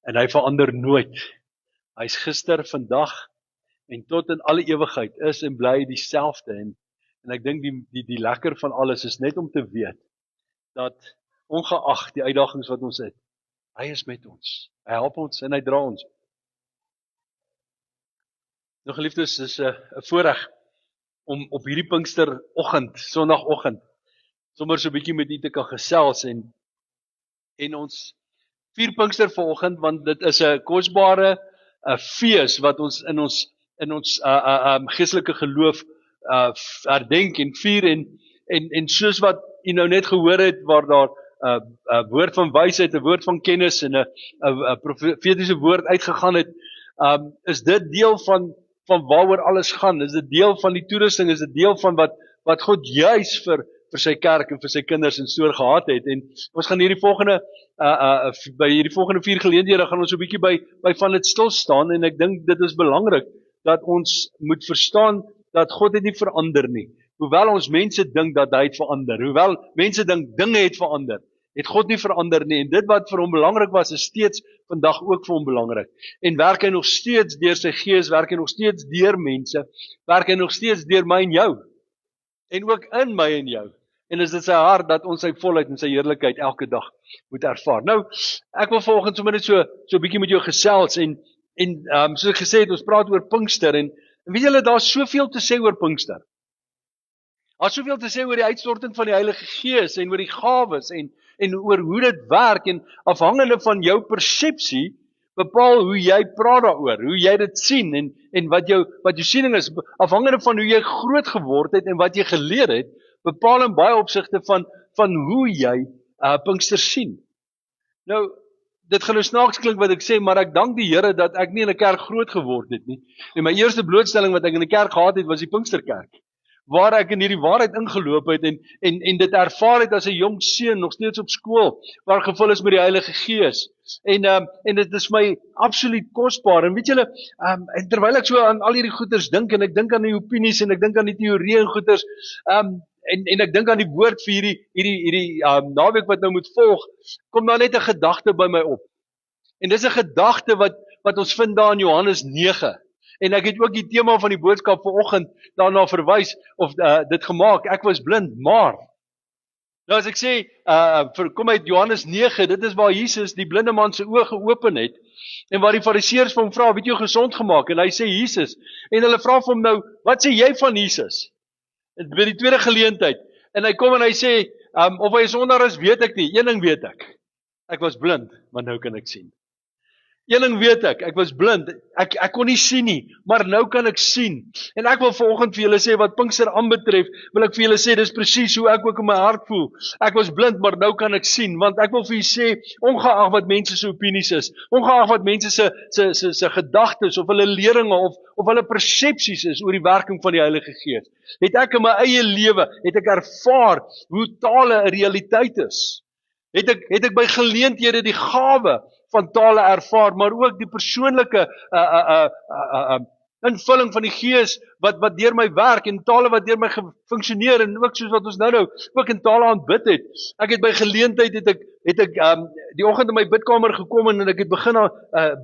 en hy verander nooit. Hy's gister, vandag en tot in alle ewigheid is en bly dieselfde. En ek dink die lekker van alles is net om te weet dat ongeag die uitdagings wat ons het, hy is met ons. Hy help ons en hy dra ons. Nou geliefdes, is 'n voorreg om op hierdie Pinksteroggend, Sondagoggend, sommer so 'n bietjie met u te kan gesels en ons vier Pinkster vanoggend, want dit is 'n kosbare fees wat ons in ons geestelike geloof herdenk en vier en soos wat u nou net gehoor het, waar daar 'n woord van wysheid, 'n woord van kennis en 'n profetiese woord uitgegaan het, is dit deel van waaroor alles gaan. Is dit deel van die toerusting, is dit deel van wat God juis vir sy kerk en vir sy kinders en so gehad het. En ons gaan hierdie volgende by hierdie volgende vier geleenthede gaan ons so 'n bietjie by van dit stil staan, en ek dink dit is belangrik dat ons moet verstaan dat God het nie verander nie. Hoewel ons mense dink dat hy het verander, hoewel mense dink dinge het verander, het God nie verander nie, en dit wat vir hom belangrik was, is steeds vandag ook vir hom belangrik. En werk hy nog steeds deur sy gees, werk hy nog steeds deur mense, werk hy nog steeds deur my en jou, en ook in my en jou. En is dit sy hart dat ons sy volheid en sy heerlikheid elke dag moet ervaar. Nou, ek wil vanoggend sommer net so 'n bietjie met jou gesels, en soos ek gesê het, ons praat oor Pinkster, en weet julle, daar's soveel te sê oor Pinkster. Daar's soveel te sê oor die uitstorting van die Heilige Gees, en oor die gawes, en oor hoe dit werk, en afhangende van jou persepsie, bepaal hoe jy praat daaroor, hoe jy dit sien, en wat jou siening is, afhangende van hoe jy groot geword het, en wat jy geleer het, bepaal in baie opsigte van hoe jy Pinkster sien. Nou, dit gaan nou snaaks klink wat ek sê, maar ek dank die Here dat ek nie in 'n kerk groot geword het nie. En my eerste blootstelling wat ek in 'n kerk gehad het, was die Pinksterkerk, waar ek in hierdie waarheid ingeloop het, en dit ervaar het as 'n jong seun, nog steeds op skool, waar gevul is met die Heilige Gees. En dit is my absoluut kosbaar. En weet julle, en terwyl ek so aan al hierdie goeters dink, en ek dink aan die opinies, en ek dink aan die teorieë en goeters, en ek dink aan die woord vir hierdie naweek wat nou moet volg, kom daar net 'n gedagte by my op. En dis 'n gedagte wat ons vind daar in Johannes 9. En ek het ook die tema van die boodskap vanoggend daarna verwys, of dit gemaak, ek was blind, maar. Nou as ek sê, kom uit Johannes 9, dit is waar Jesus die blinde man se oë geopen het, en waar die fariseërs vir hom vra, het jy gesond gemaak? En hy sê Jesus, en hulle vra vir hom nou, wat sê jy van Jesus? By die tweede geleentheid, en hy kom en hy sê, of hy sondaar is, weet ek nie, een ding weet ek was blind, maar nou kan ek sien. Een ding weet ek was blind, ek kon nie sien nie, maar nou kan ek sien. En ek wil vanoggend vir julle sê, wat Pinkster aanbetref, wil ek vir julle sê, dis presies hoe ek ook in my hart voel. Ek was blind, maar nou kan ek sien, want ek wil vir julle sê, ongeag wat mense se opinies is, ongeag wat mense se gedagtes, of hulle leringe, of hulle persepsies is oor die werking van die Heilige Gees, het ek in my eie lewe, het ek ervaar hoe tale 'n realiteit is. Het ek by geleenthede die gawe van tale ervaar, maar ook die persoonlike invulling van die Gees wat deur my werk, en tale wat deur my funksioneer, en ook soos wat ons nou ook in tale aanbid het. Ek het by geleentheid het ek die oggend in my bidkamer gekom, en ek het begin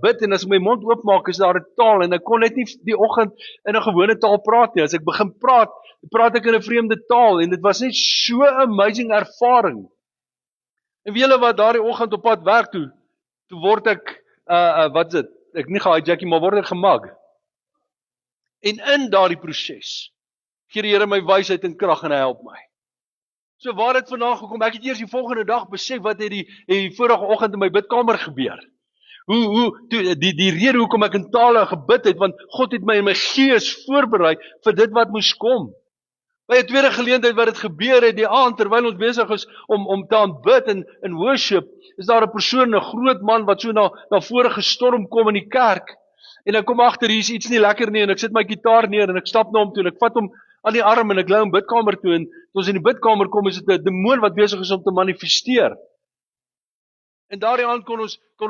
bid, en as ek my mond oopmaak, is daar 'n taal, en ek kon net nie die oggend in 'n gewone taal praat nie. As ek begin praat ek in 'n vreemde taal, en dit was net so 'n amazing ervaring. En weet julle wat, daardie oggend op pad werk toe word ek, wat is dit? Ek nie gehijackie, maar word ek gemag. En in daardie proses gee die Here my wysheid en krag, en hy help my. So waar het vandaan gekom? Ek het eers die volgende dag besef wat het die vorige oggend in my bidkamer gebeur. Die rede hoekom ek in tale gebid het, want God het my in my gees voorberei vir dit wat moes kom. By 'n tweede geleentheid wat dit gebeur het, die aand, terwyl ons besig is om te aanbid in worship, is daar 'n persoon, 'n groot man, wat so na vore gestorm kom in die kerk, en ek kom agter, hier is iets nie lekker nie, en ek sit my gitaar neer, en ek stap na hom toe, en ek vat hom aan die arm, en ek lei hom bidkamer toe, en toe ons in die bidkamer kom, is dit 'n demoon wat besig is om te manifesteer. En daardie aand kon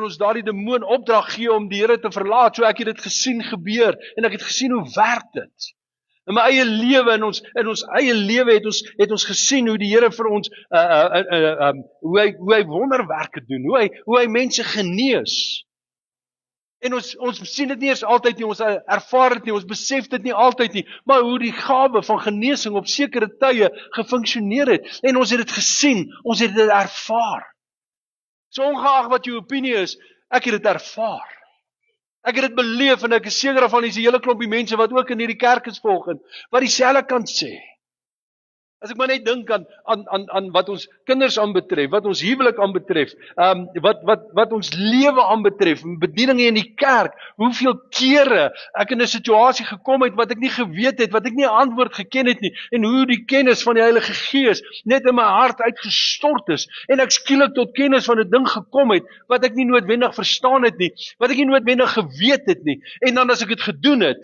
ons daardie demoon opdrag gee om die Here te verlaat, so ek het dit gesien gebeur, en ek het gesien hoe werk dit. In my eie lewe, in ons eie lewe het ons gesien hoe die Here vir ons, hoe hy wonderwerke doen, hoe hy mense genees. En ons sien dit nie eers altyd nie, ons ervaar dit nie, ons besef dit nie altyd nie, maar hoe die gawe van genesing op sekere tye gefunksioneer het, en ons het dit gesien, ons het dit ervaar. So ongeag wat jou opinie is, ek het dit ervaar. Ek het dit beleef, en ek is seker daarvan, is 'n hele klompie mense wat ook in hierdie kerk is volgens, wat dieselfde kan sê. As ek maar net dink aan wat ons kinders aanbetref, wat ons huwelik aanbetref, wat ons lewe aanbetref, bediening in die kerk, hoeveel kere ek in 'n situasie gekom het wat ek nie geweet het, wat ek nie 'n antwoord geken het nie, en hoe die kennis van die Heilige Gees net in my hart uitgestort is, en ek skielik tot kennis van 'n ding gekom het, wat ek nie noodwendig verstaan het nie, wat ek nie noodwendig geweet het nie, en dan as ek dit gedoen het,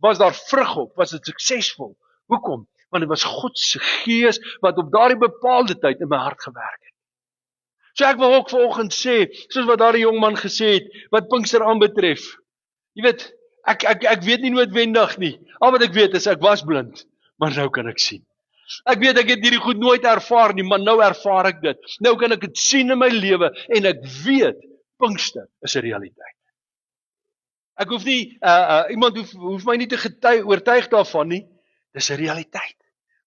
was daar vrug op, was dit suksesvol. Hoekom? Want dit was God se Gees wat op daardie bepaalde tyd in my hart gewerk het. So ek wil ook vanoggend sê, soos wat daardie jong man gesê het, wat Pinkster aanbetref. Jy weet, ek weet nie noodwendig nie. Al wat ek weet is ek was blind, maar nou kan ek sien. Ek weet ek het hierdie goed nooit ervaar nie, maar nou ervaar ek dit. Nou kan ek dit sien in my lewe en ek weet Pinkster is 'n realiteit. Ek hoef nie iemand hoef my nie te oortuig daarvan nie. Dis 'n realiteit.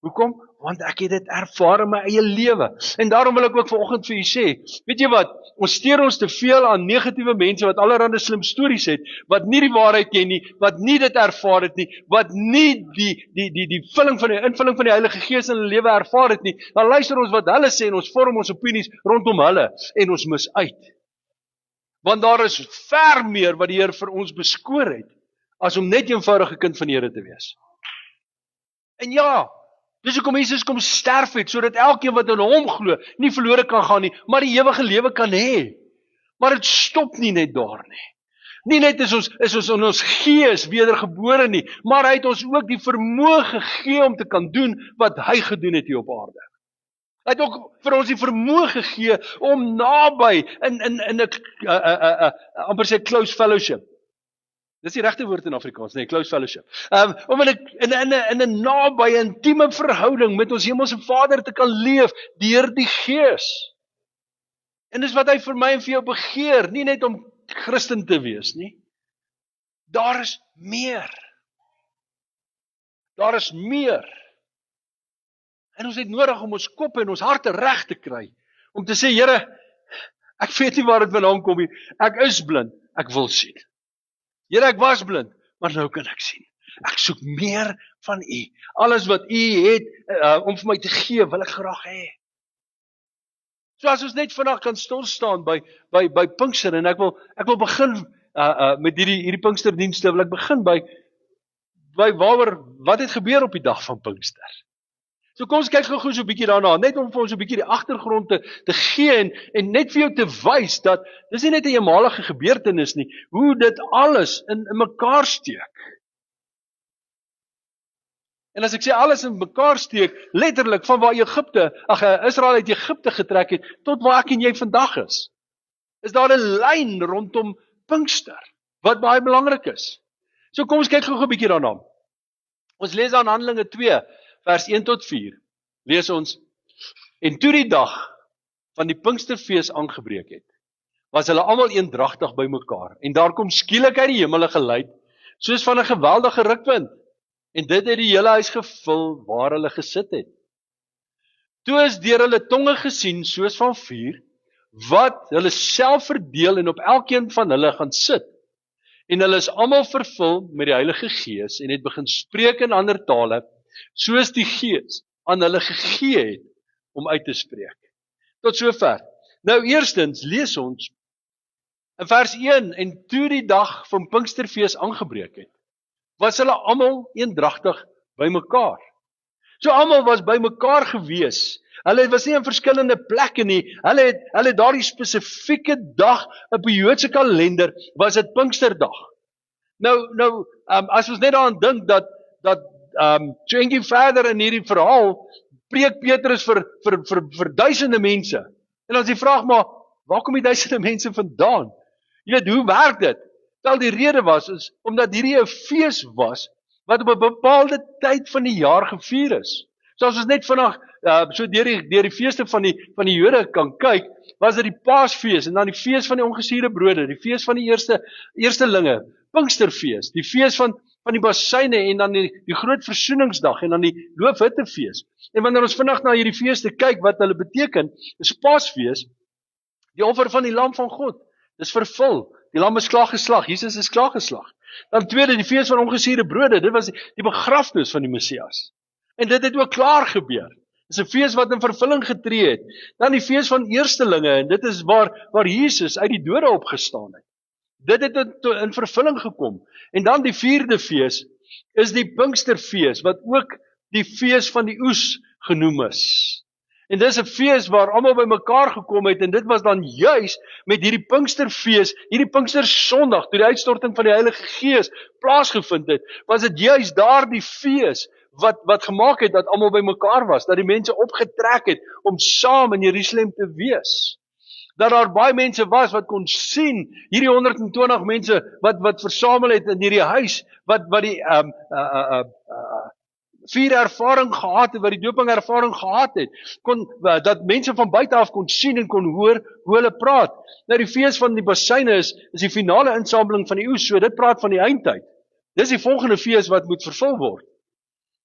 Hoekom? Want ek het dit ervaar in my eie lewe. En daarom wil ek ook vanoggend vir u sê, weet jy wat, ons steur ons te veel aan negatiewe mense wat allerhande slim stories het, wat nie die waarheid ken nie, wat nie dit ervaar het nie, wat nie die invulling van die Heilige Gees in hulle lewe ervaar het nie. Dan luister ons wat hulle sê en ons vorm ons opinies rondom hulle en ons mis uit. Want daar is ver meer wat die Here vir ons beskoor het, as om net 'n eenvoudige kind van die Here te wees. En ja, dis hoekom Jesus kom sterf het, sodat elkeen wat in hom glo, nie verlore kan gaan nie, maar die ewige lewe kan hê. Maar dit stop nie net daar nie. Nie net is ons in ons gees wedergebore nie, maar hy het ons ook die vermoë gegee om te kan doen wat hy gedoen het hier op aarde. Hy het ook vir ons die vermoë gegee om naby in 'n amper sê close fellowship. Dis die regte woord in Afrikaans, nee, close fellowship. Om in 'n naby intieme verhouding met ons hemelse Vader te kan leef deur die Gees. En dis wat hy vir my en vir jou begeer, nie net om Christen te wees nie. Daar is meer. Daar is meer. En ons het nodig om ons koppe en ons harte reg te kry, om te sê, Here, ek weet nie waar dit vandaan kom nie, ek is blind, ek wil sien. Here, ek was blind, maar nou kan ek sien. Ek soek meer van U. Alles wat U het om vir my te gee, wil ek graag hê. So as ons net vandag kan stil staan by Pinkster, en ek wil begin met hierdie Pinksterdienste, wil ek begin by wat het gebeur op die dag van Pinkster. So kom ons kyk gou so 'n bietjie daarna, net om vir ons 'n bietjie die agtergrond te gee en net vir jou te wys dat dis nie net 'n eenmalige gebeurtenis nie, hoe dit alles in mekaar steek. En as ek sê alles in mekaar steek, letterlik van waar Israel uit Egipte getrek het tot waar ek en jy vandag is daar 'n lyn rondom Pinkster wat baie belangrik is. So kom ons kyk gou 'n bietjie daarna. Ons lees dan Handelinge 2 vers 1 tot 4, lees ons, en toe die dag van die Pinksterfees aangebreek het, was hulle almal eendragtig bymekaar, en daar kom skielik uit die hemel geluid, soos van 'n geweldige rukwind, en dit het die hele huis gevul waar hulle gesit het. Toe is deur hulle tonge gesien, soos van vuur, wat hulle self verdeel en op elkeen van hulle gaan sit. En hulle is almal vervul met die Heilige Gees, en het begin spreek in ander tale, soos die Gees aan hulle gegee het om uit te spreek. Tot sover. Nou eerstens lees ons in vers 1, en toe die dag van Pinksterfees aangebreek het, was hulle almal eendragtig bymekaar. So almal was bymekaar gewees. Hulle was nie in verskillende plekke nie. Hulle het daardie spesifieke dag op die Joodse kalender was dit Pinksterdag. Nou as ons net daaraan dink dat so eentjie verder in hierdie verhaal preek Petrus vir duisende mense. En as jy vraag maar, waar kom die duisende mense vandaan? Jy weet, hoe werk dit? Wel, die rede is omdat hierdie 'n fees was wat op 'n bepaalde tyd van die jaar gevier is. So as ons net vandag so deur die feeste van die Jode kan kyk, was dit die Paasfees en dan die fees van die ongesuurde brode, die fees van die eerstelinge, Pinksterfees, die fees van die Bassyne en dan die groot versoeningsdag en dan die Loofhuttefees. En wanneer ons vandag na hierdie feeste kyk wat hulle beteken, is Paasfees die offer van die lam van God. Dis vervul. Die lam is klaar geslag. Jesus is klaar geslag. Dan tweede, die fees van ongesuurde brode. Dit was die begrafnis van die Messias. En dit het ook klaar gebeur. Dis 'n fees wat in vervulling getree het. Dan die fees van eerstelinge en dit is waar Jesus uit die dode opgestaan het. Dit het in vervulling gekom. En dan die vierde fees is die Pinksterfees wat ook die fees van die oes genoem is. En dis 'n fees waar almal bymekaar gekom het en dit was dan juis met hierdie Pinksterfees, hierdie Pinkstersondag toe die uitstorting van die Heilige Gees plaasgevind het, was dit juis daardie fees wat gemaak het dat almal bymekaar was, dat die mense opgetrek het om saam in Jerusalem te wees. Dat daar baie mense was wat kon sien, hierdie 120 mense wat versamel het in hierdie huis, wat die vier ervaring gehad het, wat die doping ervaring gehad het, dat mense van buite af kon sien en kon hoor hoe hulle praat. Nou die fees van die Bassyne is die finale insameling van die oes, so dit praat van die eindtyd. Dis die volgende fees wat moet vervul word.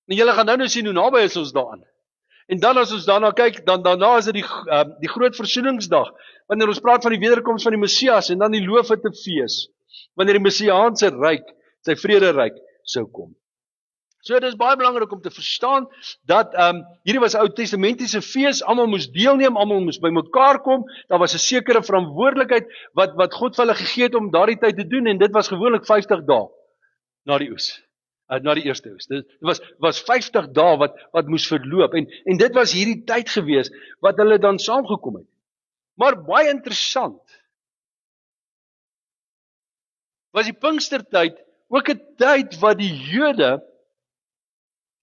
En julle gaan nou sien hoe naby is ons daaraan. En dan as ons daarna kyk, daarna is dit die groot versoeningsdag, wanneer ons praat van die wederkoms van die Messias, en dan die Loofhuttefees, wanneer die Messiaanse ryk, sy vrederyk, sou kom. So dit is baie belangrik om te verstaan, dat hierdie was 'n Ou Testamentiese fees, almal moes deelneem, almal moes bymekaar kom, daar was 'n sekere verantwoordelikheid, wat God vir hulle gegee het om daardie tyd te doen, en dit was gewoonlik 50 dae, na die oes. Na die eerste oes. Dit was 50 dae wat moes verloop, en dit was hierdie tyd gewees, wat hulle dan saamgekom het. Maar baie interessant, was die Pinkstertyd ook 'n tyd wat die Jode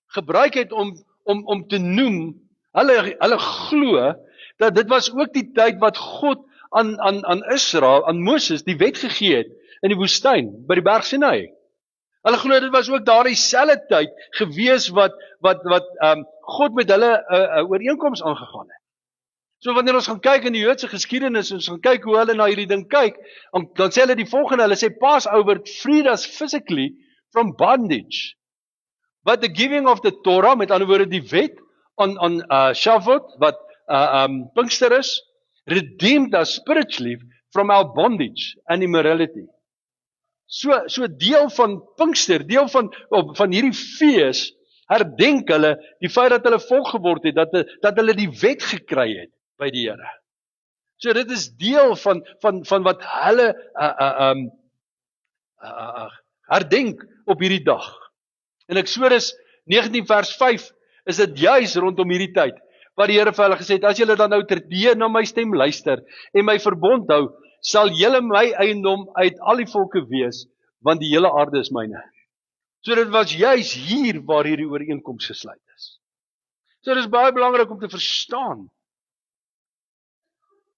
gebruik het om te noem, hulle glo, dat dit was ook die tyd wat God aan Israel, aan Moses, die wet gegee het, in die woestyn, by die berg Sinai. Hulle glo dit was ook daardie selfde tyd gewees wat God met hulle 'n ooreenkoms aangegaan het. So wanneer ons gaan kyk in die Joodse geskiedenis, ons gaan kyk hoe hulle na hierdie ding kyk, dan sê hulle die volgende, hulle sê Passover freed us physically from bondage. But the giving of the Torah, met ander woorde die wet, on Shavuot, wat Pinkster is, redeemed us spiritually from our bondage and immorality. So deel van Pinkster, deel van hierdie fees, herdenk hulle die feit dat hulle volk geword het, dat hulle die wet gekry het by die Here. So dit is deel van wat hulle herdenk op hierdie dag. In Eksodus 19 vers 5 is dit juis rondom hierdie tyd, waar die Here vir hulle gesê het, as julle dan nou terdee na my stem luister, en my verbond hou, sal julle my eiendom uit al die volke wees, want die hele aarde is myne. So dit was juis hier waar hierdie ooreenkoms gesluit is. So dit is baie belangrik om te verstaan,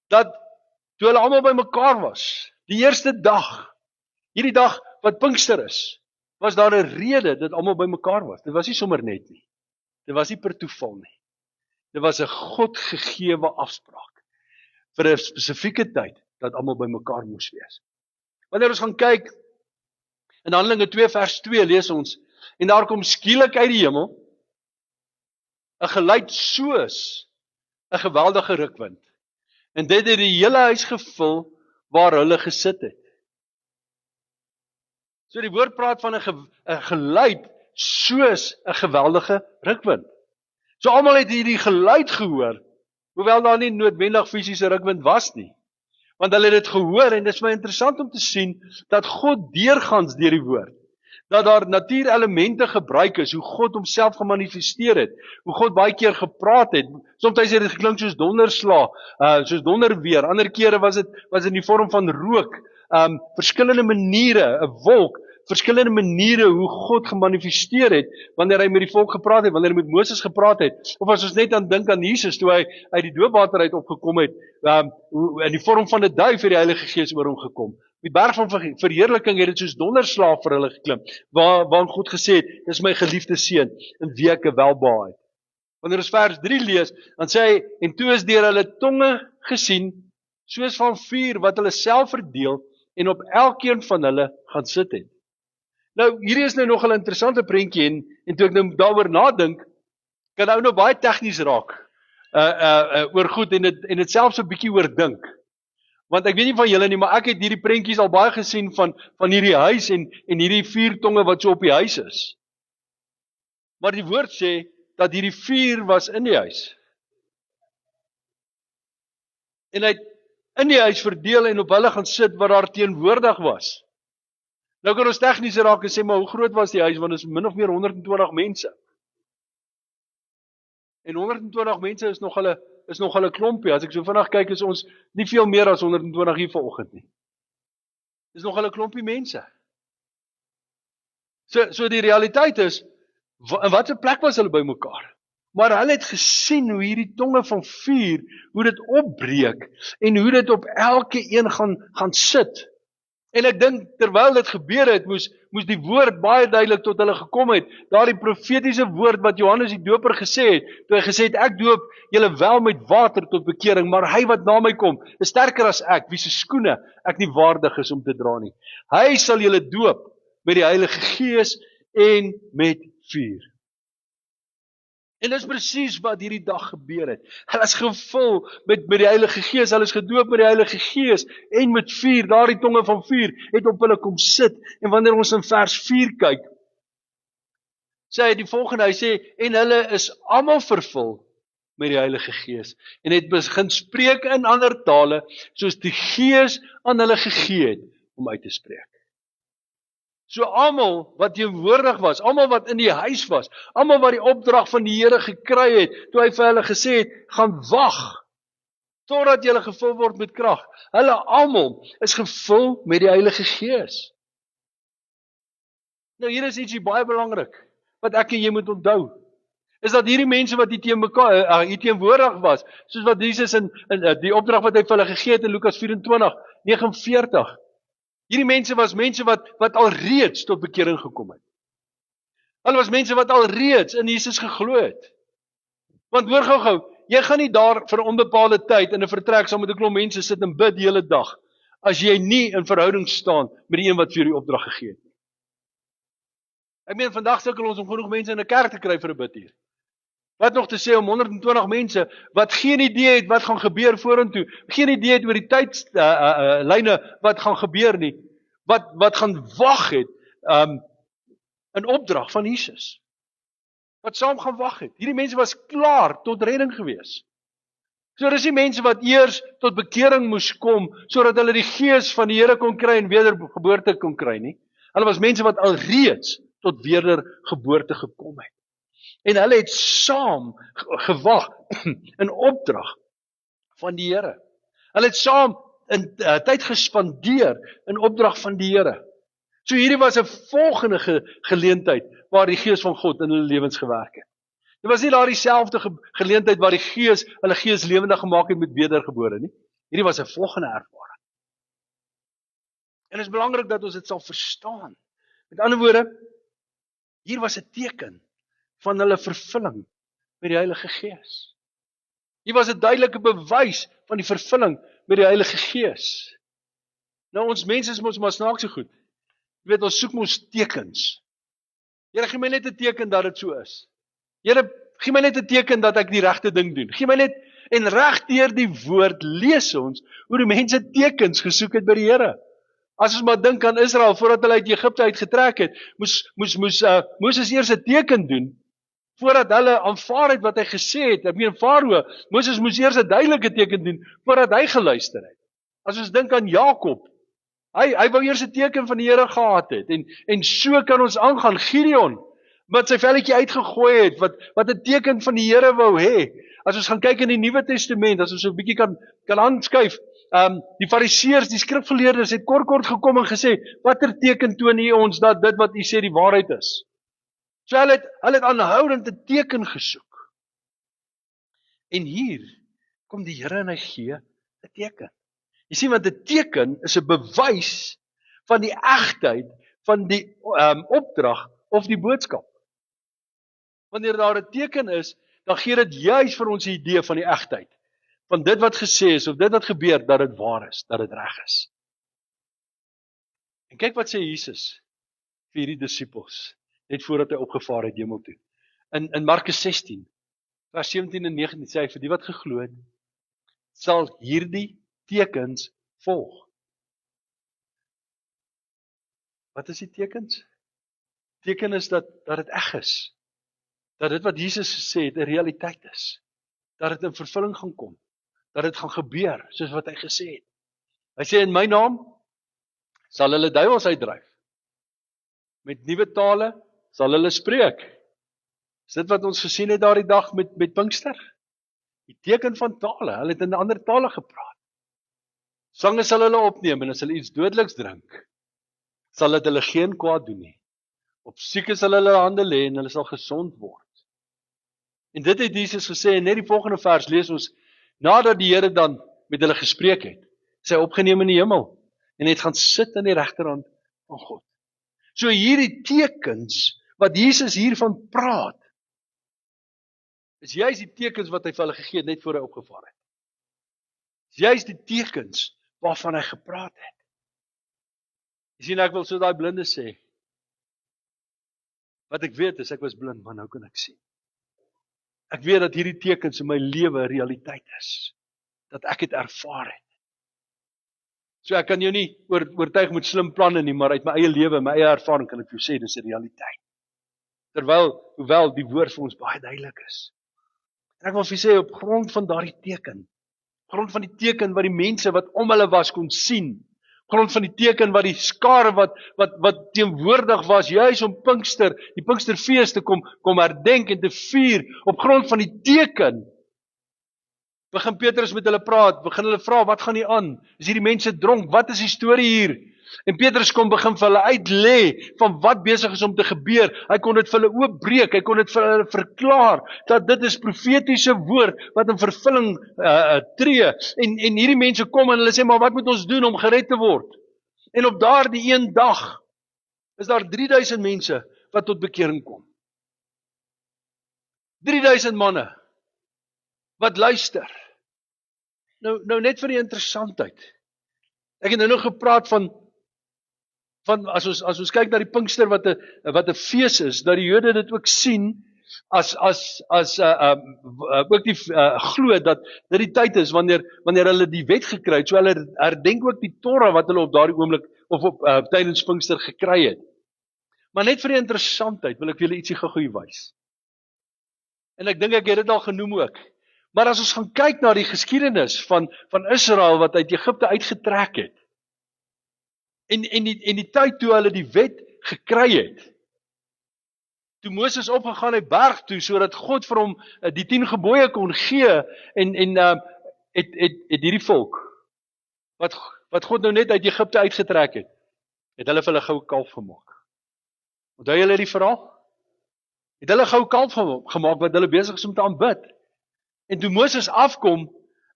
dat toe hulle almal bymekaar was, die eerste dag, hierdie dag wat Pinkster is, was daar 'n rede dat almal bymekaar was. Dit was nie sommer net nie. Dit was nie per toeval nie. Dit was 'n God gegeewe afspraak vir 'n spesifieke tyd dat almal bymekaar moes wees. Wanneer ons gaan kyk in Handelinge 2 vers 2 lees ons, en daar kom skielik uit die hemel 'n geluid soos 'n geweldige rukwind. En dit het die hele huis gevul waar hulle gesit het. So die woord praat van 'n geluid soos 'n geweldige rukwind. So almal het hierdie geluid gehoor, hoewel daar nie noodwendig fisiese rukwind was nie. Want hulle het dit gehoor, en dit is my interessant om te sien, dat God deurgangs deur die woord, dat daar natuurelemente gebruik is, hoe God homself gemanifesteer het, hoe God baie keer gepraat het, soms het dit geklink soos donderslag, soos donderweer, ander kere was dit in die vorm van rook, verskillende maniere, 'n wolk, verskillende maniere hoe God gemanifesteer het, wanneer hy met die volk gepraat het, wanneer hy met Moses gepraat het, of as ons net aan dink aan Jesus, toe hy uit die doopwater uit opgekom het, in die vorm van 'n duif het die Heilige Gees oor hom gekom. Die berg van verheerliking het dit soos donderslaaf vir hulle geklim, waarin God gesê het, dis my geliefde seun, in wie ek welbehaag het. Wanneer ons vers 3 lees, dan sê hy, en toe is deur hulle tonge gesien, soos van vuur wat hulle self verdeel, en op elkeen van hulle gaan sit het. Nou, hierdie is nou nog 'n interessante prentjie, en toe ek nou daaroor nadink, kan nou baie tegnies raak, oor goed, en dit selfs 'n bietjie oordink. Want ek weet nie van julle nie, maar ek het hierdie prentjies al baie gesien van hierdie huis, en hierdie 4 tonge wat so op die huis is. Maar die woord sê, dat hierdie 4 was in die huis. En hy het in die huis verdeel en op hulle gaan sit wat daar teenwoordig was. Nou kan ons tegnies raak en sê, maar hoe groot was die huis? Want dit is min of meer 120 mense. En 120 mense is nog hulle klompie. As ek so vinnig kyk, is ons nie veel meer as 120 hier vanoggend nie. Dis nog hulle klompie mense. So die realiteit is, in watter plek was hulle by mekaar? Maar hulle het gesien hoe hierdie tonge van vuur, hoe dit opbreek, en hoe dit op elke een gaan sit. En ek dink, terwyl dit gebeur het, moes die woord baie duidelik tot hulle gekom het. Daardie profetiese woord wat Johannes die Doper gesê het, toe hy gesê het, ek doop julle wel met water tot bekering, maar hy wat na my kom, is sterker as ek, wie se skoene ek nie waardig is om te dra nie. Hy sal julle doop met die Heilige Gees en met vuur. En dis presies wat hierdie dag gebeur het. Hulle is gevul met die Heilige Gees, hulle is gedoop met die Heilige Gees en met vuur, daardie tonge van vuur het op hulle kom sit. En wanneer ons in vers 4 kyk, sê hy die volgende, hy sê, en hulle is almal vervul met die Heilige Gees en het begin spreek in ander tale, soos die Gees aan hulle gegee het om uit te spreek. So almal wat teenwoordig was, almal wat in die huis was, almal wat die opdrag van die Here gekry het, toe hy vir hulle gesê het, gaan wag, totdat julle gevul word met krag. Hulle almal is gevul met die Heilige Gees. Nou hier is ietsie baie belangrik, wat ek en jy moet onthou, is dat hierdie mense wat hier teenwoordig was, soos wat Jesus in die opdrag wat hy vir hulle gegee het in Lukas 24:49, hierdie mense was mense wat al reeds tot bekering gekom het. Hulle was mense wat al reeds in Jesus geglo het. Want hoor gou, jy gaan nie daar vir 'n onbepaalde tyd in 'n vertrek saam met 'n klomp mense sit en bid die hele dag, as jy nie in verhouding staan met die een wat vir jou die opdrag gegee het nie. Ek meen, vandag sukkel ons om genoeg mense in 'n kerk te kry vir 'n bidtuur. Wat nog te sê om 120 mense wat geen idee het wat gaan gebeur vorentoe, geen idee het oor die tydlyne wat gaan gebeur nie, wat gaan wag het, in opdrag van Jesus. Wat saam gaan wag het. Hierdie mense was klaar tot redding gewees. So dis nie mense wat eers tot bekering moes kom, sodat hulle die Gees van die Here kon kry en wedergeboorte kon kry nie. Hulle was mense wat al reeds tot wedergeboorte gekom het. En hulle het saam gewag in opdrag van die Here. Hulle het saam in tyd gespandeer in opdrag van die Here. So hierdie was 'n volgende geleentheid waar die Gees van God in hulle lewens gewerk het. Dit was nie daar dieselfde geleentheid waar die Gees hulle gees lewendig gemaak het met wedergebore nie. Hierdie was 'n volgende ervaring. En dit is belangrik dat ons dit sal verstaan. Met ander woorde, hier was 'n teken van hulle vervulling met die Heilige Gees. Hier was 'n duidelike bewys van die vervulling met die Heilige Gees. Nou ons mense is mos maar snaakse goed. Jy weet, ons soek mos tekens. Here, gee my net 'n teken dat dit so is. Here, gee my net 'n teken dat ek die regte ding doen. Gee my net, en reg deur die woord lees ons hoe die mense tekens gesoek het by die Here. As ons maar dink aan Israel, voordat hulle uit Egipte uitgetrek het, moes Moses eers 'n teken doen, voordat hulle aanvaar het wat hy gesê het. Ek meen, Farao, Moses moes eers 'n duidelike teken doen, voordat hy geluister het. As ons dink aan Jakob, hy wou eers 'n teken van die Here gehad het, en so kan ons aangaan. Gideon, wat sy velletjie uitgegooi het, wat 'n teken van die Here wou hê. As ons gaan kyk in die Nuwe Testament, as ons so 'n bietjie kan aanskuif, die Fariseërs, die skrifgeleerdes het kort gekom en gesê, watter teken toon u ons dat dit wat u sê die waarheid is? So hulle het aanhoudend 'n teken gesoek. En hier kom die Here en hy gee 'n teken. Jy sien, want 'n teken is 'n bewys van die egtheid van die opdrag of die boodskap. Wanneer daar 'n teken is, dan gee dit juis vir ons 'n idee van die egtheid. Van dit wat gesê is, of dit wat gebeur, dat dit waar is, dat dit reg is. En kyk wat sê Jesus vir die disippels, net voordat hy opgevaar het hemel toe. In Markus 16, vers 17 en 19 sê hy, vir die wat geglo het, sal hierdie tekens volg. Wat is die tekens? Teken is dat dit eg is. Dat dit wat Jesus gesê het 'n realiteit is. Dat dit in vervulling gaan kom. Dat dit gaan gebeur, soos wat hy gesê het. Hy sê, in my naam sal hulle duiwels uitdryf. Met nuwe tale sal hulle spreek. Is dit wat ons gesien het daardie dag met Pinkster? Die teken van tale, hulle het in ander tale gepraat. Sange sal hulle opneem, en as hulle iets dodeliks drink, sal dit hulle geen kwaad doen nie. Op siekes sal hulle hande lê en hulle sal gesond word. En dit het Jesus gesê, en net die volgende vers lees ons, nadat die Here dan met hulle gespreek het, is hy opgeneem in die hemel, en het gaan sit aan die regterhand van God. So hierdie tekens, wat Jesus hiervan praat, is juist die tekens wat hy vir hulle gegee het, net voor hy opgevaar het. Is juist die tekens, waarvan hy gepraat het. Jy sien, ek wil so daai blinde sê, wat ek weet is, ek was blind, maar nou kan ek sien. Ek weet dat hierdie tekens in my lewe realiteit is. Dat ek het ervaar het. So ek kan jou nie oortuig met slim planne nie, maar uit my eie lewe, my eie ervaring kan ek vir jou sê, dis 'n realiteit. Hoewel die woord vir ons baie duidelik is. En ek wil vir jou sê, op grond van daardie teken, op grond van die teken wat die mense wat om hulle was kon sien, op grond van die teken wat die skare wat teenwoordig was, juis om Pinkster, die Pinksterfees te kom herdenk en te vier, op grond van die teken, begin Petrus met hulle praat, begin hulle vra, wat gaan hier aan? Is hierdie mense dronk? Wat is die storie hier? En Petrus kom begin vir hulle uitlê van wat besig is om te gebeur. Hy kon dit vir hulle oopbreek, hy kon dit vir hulle verklaar, dat dit is profetiese woord wat in vervulling tree. En hierdie mense kom en hulle sê, maar wat moet ons doen om gered te word? En op daardie een dag is daar 3000 mense wat tot bekering kom. 3000 manne wat luister. Nou net vir die interessantheid. Ek het nou nog gepraat van as ons kyk na die Pinkster wat 'n fees is, dat die Jode dit ook sien as ook die glo dat dit die tyd is wanneer hulle die wet gekry het. So hulle herdenk ook die Torah wat hulle op daardie oomblik of op tydens Pinkster gekry het. Maar net vir die interessantheid wil ek julle ietsie gou-gou wys. En ek dink ek het dit al genoem ook. Maar as ons gaan kyk na die geskiedenis van Israel wat uit Egipte uitgetrek het, en die tyd toe hulle die wet gekry het, toe Moses opgegaan het berg toe, sodat God vir hom die 10 gebooie kon gee, en het hierdie volk, wat God nou net uit Egipte uitgetrek het hulle vir hulle goue kalf gemaak. Onthou julle die verhaal? Het hulle goue kalf gemaak, wat hulle besig is om te aanbid. En toe Moses afkom,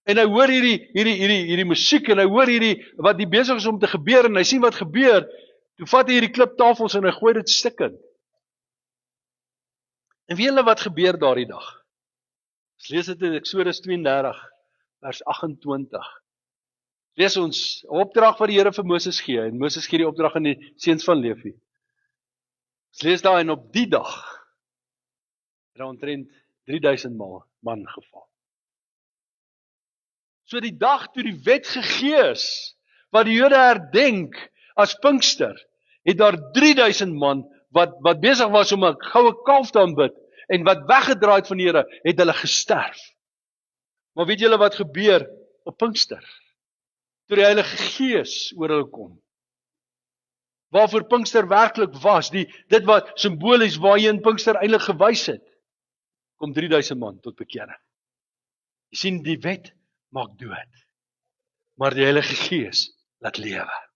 en hy hoor hierdie musiek, en hy hoor wat die besig is om te gebeur, en hy sien wat gebeur, toe vat hy hierdie kliptafels, en hy gooi dit stukkend. En weet julle wat gebeur daardie dag? Ons lees dit in Eksodus 32, vers 28. Lees ons, opdrag wat die Here vir Moses gee, en Moses gee die opdrag aan die seuns van Levi. Ons lees daar, en op die dag, het daar omtrent 3000 man geval. So die dag toe die wet gegee is, wat die Jode herdenk as Pinkster, het daar 3000 man, wat besig was om 'n goue kalf te aanbid, en wat weggedraai het van die Here, het hulle gesterf. Maar weet julle wat gebeur op Pinkster? Toe die Heilige Gees oor hulle kom. Waarvoor Pinkster werklik was, dit wat simbolies waarheen Pinkster eintlik gewys het, kom 3000 man tot bekering. Jy sien, die wet maak dood, maar die Heilige Gees laat lewe.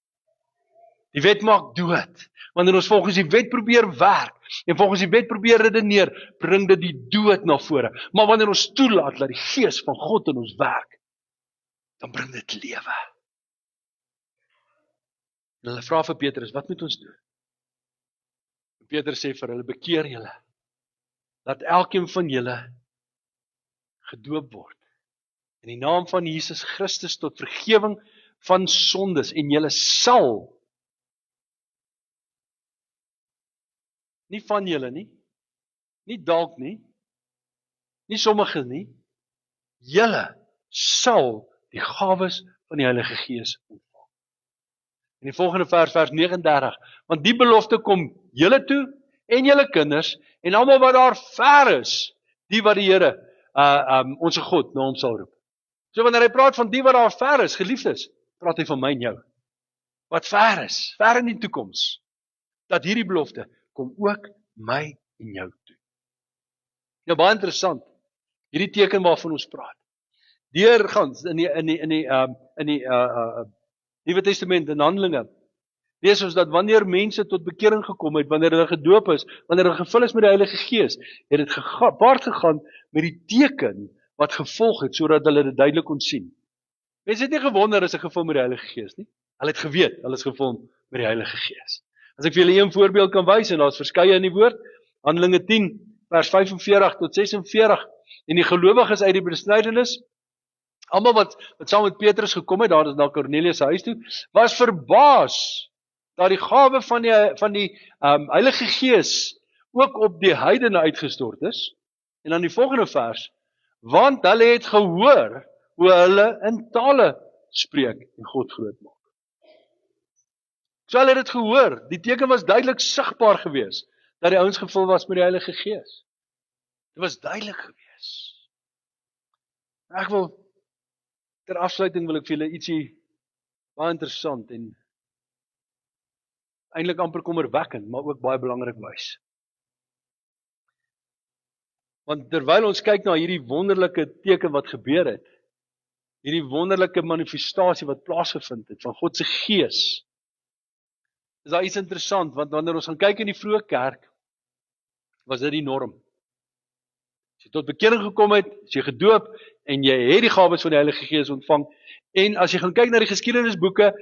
Die wet maak dood. Wanneer ons volgens die wet probeer werk, en volgens die wet probeer redeneer, bring dit die dood na vore. Maar wanneer ons toelaat, dat die Gees van God in ons werk, dan bring dit lewe. En hulle vra vir Petrus, wat moet ons doen? En Petrus sê vir hulle, bekeer julle. Laat elkeen van julle gedoop word in die naam van Jesus Christus tot vergewing van sondes en julle sal, nie van julle nie dalk nie sommige nie, julle sal die gawes van die Heilige Gees ontvang. In die volgende vers 39, want die belofte kom julle toe en julle kinders en almal wat daar ver is, die wat die Here, ons God, na hom sal roep. So wanneer hy praat van die wat daar ver is, geliefdes, praat hy van my en jou. Wat ver is, ver in die toekoms, dat hierdie belofte kom ook my en jou toe. Nou baie interessant, hierdie teken waarvan ons praat. Deurgangs in die Nuwe Testament en Handelinge, lees ons dat wanneer mense tot bekering gekom het, wanneer hulle gedoop is, wanneer hulle gevul is met die Heilige Gees, het dit gepaard gegaan met die teken wat gevolg het, sodat hulle dit duidelik kon sien. Mense het nie gewonder as hy gevul met die Heilige Gees nie. Hulle het geweet, hulle is gevul met die Heilige Gees. As ek vir julle een voorbeeld kan wys, en daar is verskeie in die woord, Handelinge 10, vers 45 tot 46, en die gelowiges uit die besnydenis, almal wat saam met Petrus gekom het, daar is na Cornelius se huis toe, was verbaas dat die gawe van die Heilige Gees ook op die heidene uitgestort is. En dan die volgende vers, want hulle het gehoor hoe hulle in tale spreek en God groot maak. So hulle het dit gehoor, die teken was duidelik sigbaar gewees, dat die ouens gevul was met die Heilige Gees. Dit was duidelik gewees. Ter afsluiting wil ek vir julle ietsie baie interessant en eintlik amper kommerwekkend, maar ook baie belangrik wys. Want terwyl ons kyk na hierdie wonderlike teken wat gebeur het, hierdie wonderlike manifestasie wat plaasgevind het van God se Gees, is daar iets interessant, want wanneer ons gaan kyk in die vroeë kerk, was dit die norm. As jy tot bekering gekom het, as jy gedoop, en jy het die gawes van die Heilige Gees ontvang, en as jy gaan kyk na die geskiedenisboeke,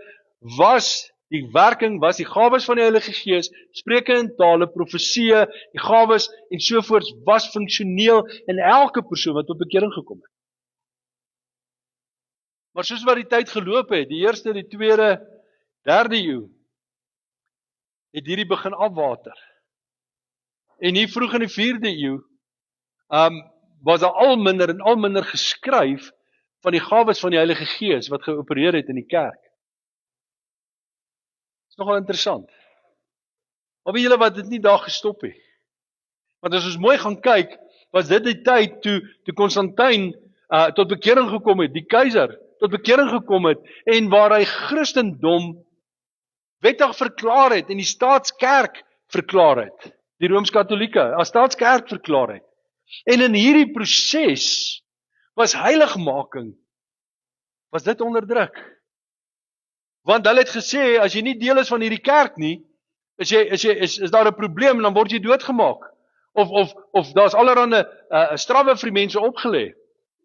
was die werking, was die gawes van die Heilige Gees, spreuke in tale, profeseë, die gawes en sovoorts, was funksioneel in elke persoon wat tot bekering gekom het. Maar soos wat die tyd geloop het, die eerste, die tweede, derde eeu, het hierdie begin afwater. En hier vroeg in die 4de eeu, was daar al minder geskryf van die gawes van die Heilige Gees wat geopereer het in die kerk. Dit is nogal interessant. Maar weet julle wat, dit nie daar gestop het. Want as ons mooi gaan kyk, was dit die tyd toe Konstantin tot bekering gekom het, die keiser tot bekering gekom het, en waar hy Christendom wettig verklaar het, en die staatskerk verklaar het, die Rooms-Katolieke, as staatskerk verklaar het. En in hierdie proses was heiligmaking, was dit onderdruk. Want hulle het gesê, as jy nie deel is van hierdie kerk nie, is daar 'n probleem, en dan word jy doodgemaak. Of daar's allerhande strawwe vir die mense opgelê.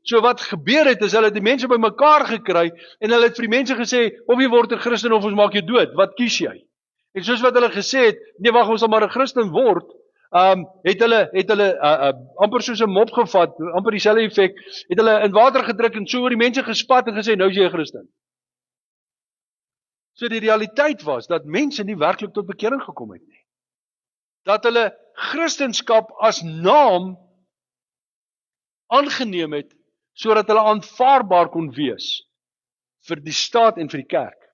So wat gebeur het, is hulle die mense bymekaar gekry, en hulle het vir die mense gesê, of jy word 'n Christen of ons maak jou dood, wat kies jy? En soos wat hulle gesê het, nee wag, ons sal maar 'n Christen word, het hulle amper soos 'n mop gevat, amper dieselfde effek, het hulle in water gedruk en so oor die mense gespat en gesê, nou is jy 'n Christen. So die realiteit was, dat mense nie werklik tot bekering gekom het nie. Dat hulle Christenskap as naam aangeneem het, sodat hulle aanvaarbaar kon wees vir die staat en vir die kerk.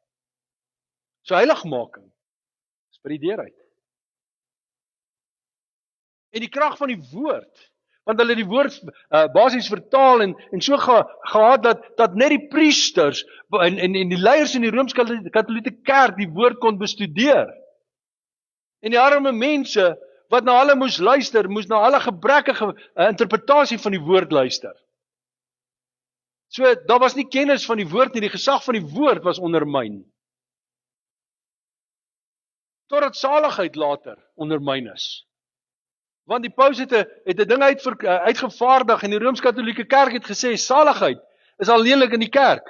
So heiligmaking is by die deur uit. En die krag van die woord, want hulle die woord basies vertaal en so gehad dat net die priesters en die leiers in die Rooms-Katolieke kerk die woord kon bestudeer. En die arme mense wat na hulle moes luister, moes na hulle gebrekkige interpretasie van die woord luister. So, daar was nie kennis van die woord nie, die gesag van die woord was ondermyn. Totdat saligheid later ondermyn is. Want die paus het 'n ding uitgevaardig en die Rooms-Katolieke kerk het gesê, saligheid is alleenlik in die kerk.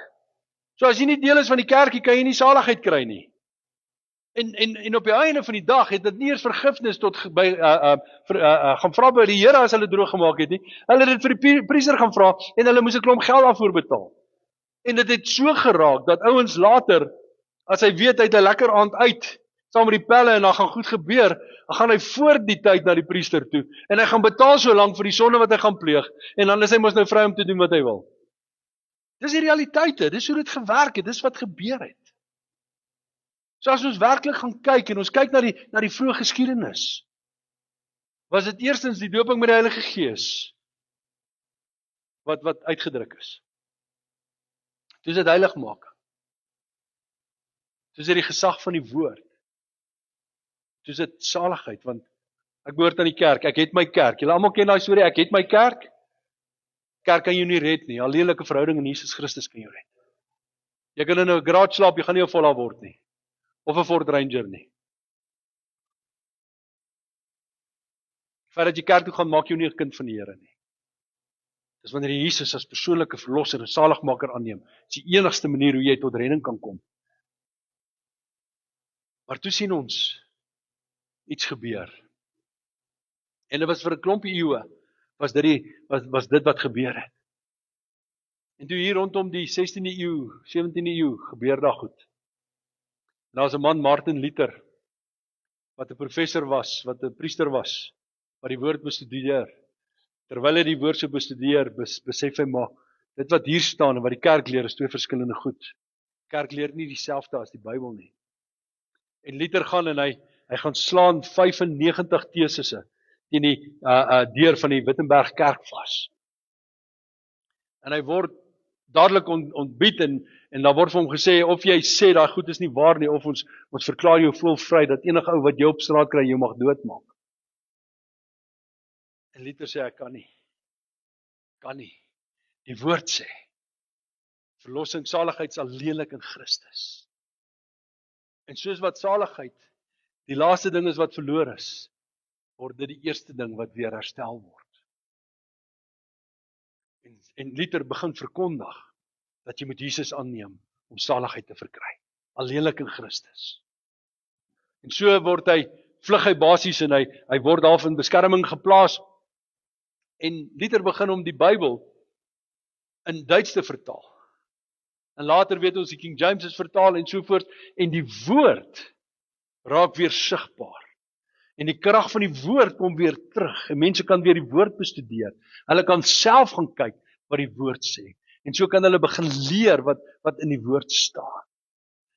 So as jy nie deel is van die kerk, kan jy nie saligheid kry nie. En op die einde van die dag het dit nie eers vergifnis tot gaan vra by die Here as hulle droog gemaak het nie. Hulle het dit vir die priester gaan vra en hulle moes 'n klomp geld daarvoor betaal. En dit het so geraak dat ouens later, as hy weet hy het 'n lekker aand uit, saam met die pelle en dan gaan goed gebeur, dan gaan hy voor die tyd na die priester toe en hy gaan betaal so lank vir die sonde wat hy gaan pleeg en dan is hy mos nou vry om te doen wat hy wil. Dis die realiteite, dis hoe dit gewerk het, dis wat gebeur het. So as ons werklik gaan kyk en ons kyk na die vroeë geskiedenis, was dit eerstens die doping met die Heilige Gees wat uitgedruk is. Dis dit heiligmaking. Dis dit die gesag van die woord. Dis dit saligheid, want ek behoort aan die kerk, ek het my kerk. Julle almal ken daai storie, ek het my kerk. Kerk kan jou nie red nie. 'n Lelike verhouding in Jesus Christus kan jou red. Jy kan in 'n garage slaap, jy gaan nie 'n Volvo word nie. Of 'n Ford Ranger nie. Die feit dat jy kerk toe gaan, maak jou nie 'n kind van die Here nie. Dis wanneer jy Jesus as persoonlike verlosser en saligmaker aanneem. Dis die enigste manier hoe jy tot redding kan kom. Maar toe sien ons iets gebeur. En dit was vir 'n klompie eeue was dit wat gebeur het. En toe hier rondom die 16de eeu, 17de eeu gebeur daar goed. En daar was 'n man, Martin Luther, wat 'n professor was, wat 'n priester was, wat die woord bestudeer. Terwyl hy die woord so bestudeer, besef hy maar, dit wat hier staan en wat die kerk leer is twee verskillende goed. Die kerk leer nie dieselfde as die Bybel nie. En Luther gaan en hy gaan slaan 95 tesisse teen die deur van die Wittenberg kerk vas. En hy word dadelik ontbied en daar word vir hom gesê, of jy sê daai goed is nie waar nie, of ons verklaar jou voelvry, dat enige ou wat jou op straat kry, jou mag doodmaak. En Luther sê, ek kan nie. Die woord sê, verlossing, saligheid is alleenlik in Christus. En soos wat saligheid die laaste ding is wat verloor is, word dit die eerste ding wat weer herstel word. En Luther begin verkondig dat jy moet Jesus aanneem om saligheid te verkry. Alleenlik in Christus. En so vlug hy basies en hy word daar in beskerming geplaas. En Luther begin om die Bybel in Duits te vertaal. En later weet ons die King James is vertaal en so voort. En die woord raak weer sigbaar. En die krag van die woord kom weer terug. En mense kan weer die woord bestudeer. Hulle kan self gaan kyk wat die woord sê. En so kan hulle begin leer wat in die woord staan.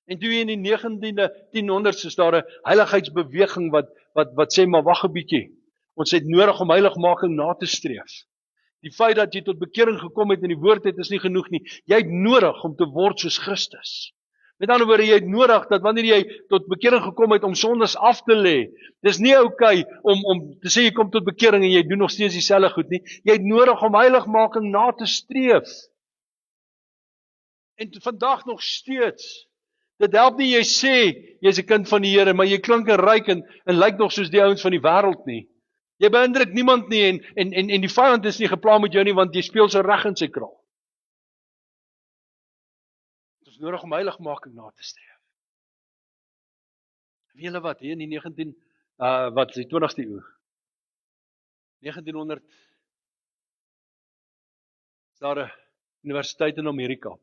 En toe in die 19de 1000s is daar 'n heiligheidsbeweging wat sê, maar wag 'n bietjie. Ons het nodig om heiligmaking na te streef. Die feit dat jy tot bekering gekom het en die woord het is nie genoeg nie. Jy het nodig om te word soos Christus. Met ander woorde, jy het nodig dat wanneer jy tot bekering gekom het om sondes af te lê, dis nie oukei om te sê jy kom tot bekering en jy doen nog steeds dieselfde goed nie. Jy het nodig om heiligmaking na te streef. En vandag nog steeds. Dit help nie jy sê jy's 'n kind van die Here, maar jy klink en ryk en lyk nog soos die ouens van die wêreld nie. Jy beïndruk niemand nie en die vyand is nie gepla met jou nie want jy speel so reg in sy kraal. Dit is nodig om heiligmaking na te streef. Weet julle wat, hier in die 20ste eeu. 1900 is daar 'n universiteit in Amerika.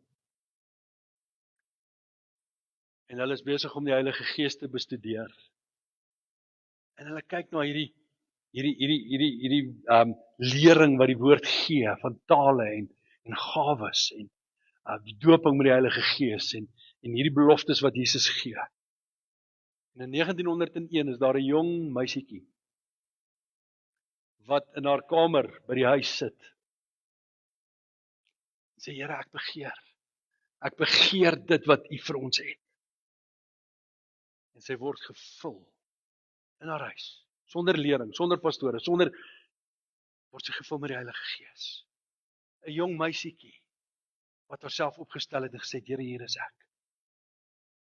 En hulle is besig om die Heilige Gees te bestudeer. En hulle kyk na hierdie lering wat die woord gee van tale en gawes en die doping met die Heilige Gees en hierdie beloftes wat Jesus gee. En in 1901 is daar 'n jong meisietjie wat in haar kamer by die huis sit. En sê, Here, ek begeer dit wat U vir ons het. En sy word gevul in haar huis, sonder lering, sonder pastore, word sy gevul met die Heilige Gees. 'n Jong meisietjie wat haarself opgestel het en gesê, Here, hier is ek. 'n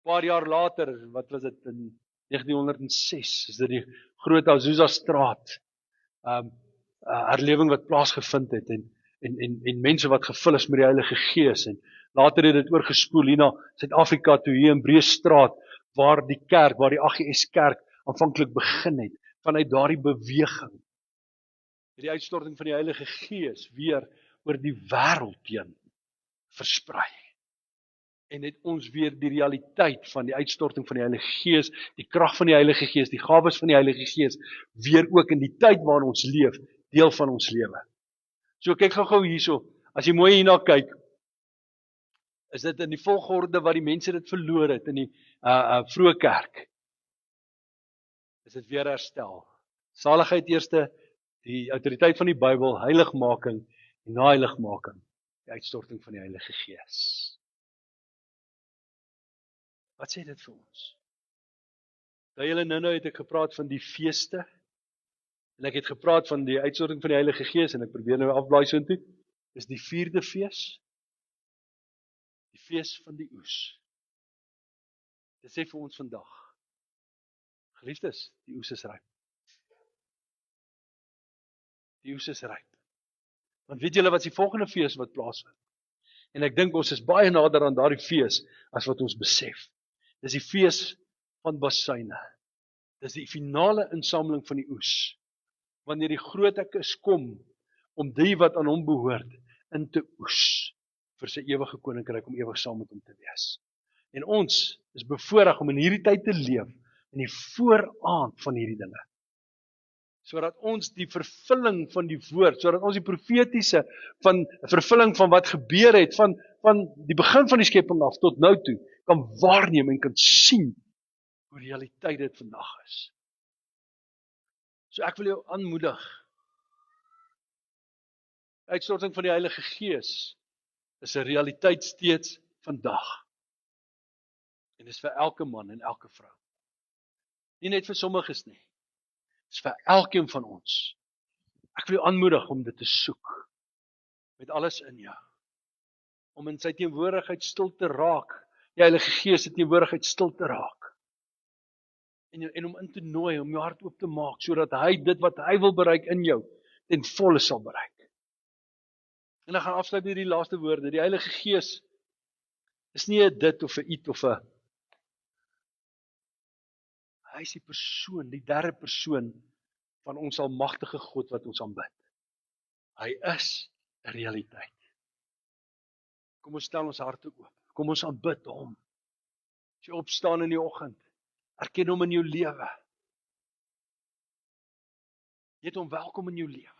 Paar jaar later, wat was dit, in 1906, is dit die groot Azusa straat herlewing wat plaasgevind het en mense wat gevul is met die Heilige Gees en later het dit oorgespoel hier na Suid-Afrika toe, hier in Breëstraat, waar die kerk, waar die AGS kerk aanvanklik begin het, vanuit daardie beweging, het die uitstorting van die Heilige Gees weer oor die wêreld heen versprei. En het ons weer die realiteit van die uitstorting van die Heilige Gees, die krag van die Heilige Gees, die gawes van die Heilige Gees, weer ook in die tyd waarin ons leef, deel van ons lewe. So kyk gou hierso, as jy mooi hierna kyk, is dit in die volgorde wat die mense dit verloor het in die vroeë kerk. Is dit weer herstel. Saligheid eerste, die autoriteit van die Bybel, heiligmaking en na heiligmaking, die uitstorting van die Heilige Gees. Wat sê dit vir ons? By julle nou het ek gepraat van die feeste, en ek het gepraat van die uitstorting van die Heilige Gees, en ek probeer nou afblaai soontoe, is die 4de fees, die fees van die oes. Dit sê vir ons vandag, geliefdes, die oes is ryp. Die oes is ryp. Want weet julle wat is die volgende fees wat plaasvind? En ek dink ons is baie nader aan daardie fees as wat ons besef. Dis die fees van Basuine. Dis die finale insameling van die oes. Wanneer die groot Ek kom om die wat aan hom behoort in te oes vir sy ewige koninkryk om ewig saam met hom te wees. En ons is bevoorreg om in hierdie tyd te leef in die vooraand van hierdie dinge. Sodat ons die vervulling van die woord, sodat ons die profetiese van vervulling van wat gebeur het van die begin van die skepping af tot nou toe kan waarneem en kan sien hoe realiteit dit vandag is. So ek wil jou aanmoedig. Uitstorting van die Heilige Gees is 'n realiteit steeds vandag. En dis vir elke man en elke vrou. Nie net vir sommiges nie. Dis vir elkeen van ons. Ek wil jou aanmoedig om dit te soek. Met alles in jou. Om in sy teenwoordigheid stil te raak. Die Heilige Gees se teenwoordigheid stil te raak. En om in te nooi, om jou hart oop te maak, sodat hy dit wat hy wil bereik in jou, ten volle sal bereik. En dan gaan afsluit met die laaste woorde. Die Heilige Gees is nie 'n dit of 'n iets of 'n. Hy is die persoon, die derde persoon van ons almagtige God wat ons aanbid. Hy is 'n realiteit. Kom ons stel ons harte oop. Kom ons aanbid hom. As jy opstaan in die oggend, erken hom in jou lewe. Jy het hom welkom in jou lewe.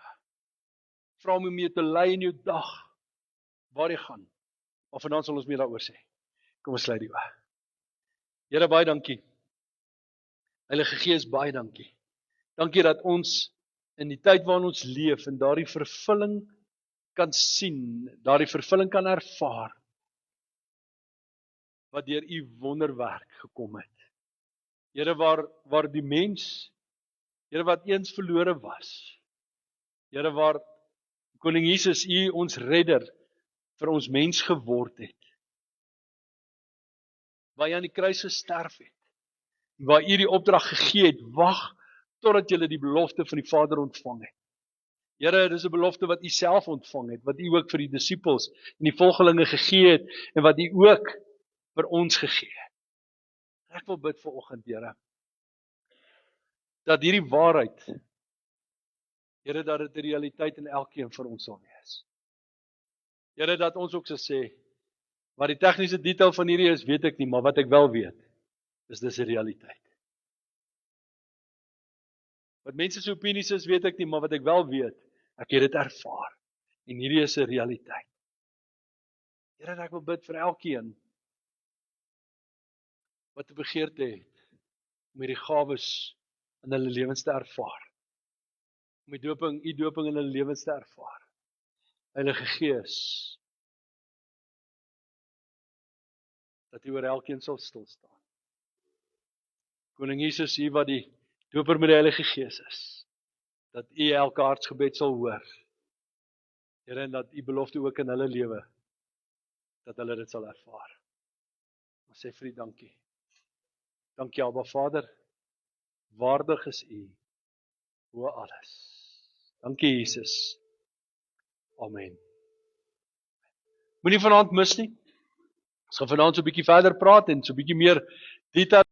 Vra hom om jou te lei in jou dag, waar jy gaan. Of vanaand sal ons meer daaroor sê. Kom ons sluit die oë. Here, baie dankie. Heilige Gees, baie dankie. Dankie dat ons in die tyd waarin ons leef en daardie vervulling kan sien, daardie vervulling kan ervaar, wat deur u wonderwerk gekom het. Here, waar die mens, Here, wat eens verlore was, Here, waar Koning Jesus, u ons redder, vir ons mens geword het, waar hy aan die kruis gesterf het, waar u die opdrag gegee het, wag totdat julle die belofte van die Vader ontvang het. Here, dis 'n belofte wat u self ontvang het, wat u ook vir die disippels en die volgelinge gegee het, en wat u ook vir ons gegee het. Ek wil bid vanoggend, Here, dat hierdie waarheid, Here, dat dit 'n realiteit in elkeen van ons sal wees. Here, dat ons ook sal sê, wat die tegniese detail van hierdie is, weet ek nie, maar wat ek wel weet, is dis 'n realiteit. Wat mense se opinies is, weet ek nie, maar wat ek wel weet, ek het dit ervaar. En hierdie is 'n realiteit. Here, ek wil bid vir elkeen wat 'n begeerte het om hierdie gawes in hulle lewens te ervaar. Om die doping, u doping in hulle lewens te ervaar. Heilige Gees, dat u oor elkeen sal stil staan. Koning Jesus, u wat die doper met die Heilige Gees is, dat u elke hartsgebed sal hoor. Here, en dat u belofte ook in hulle lewe, dat hulle dit sal ervaar. Ons sê vir u dankie. Dankie, Abba Vader, waardig is u bo alles. Dankie Jesus. Amen. Moenie vanaand mis nie. Ons gaan vanaand so 'n bietjie verder praat en so 'n bietjie meer detail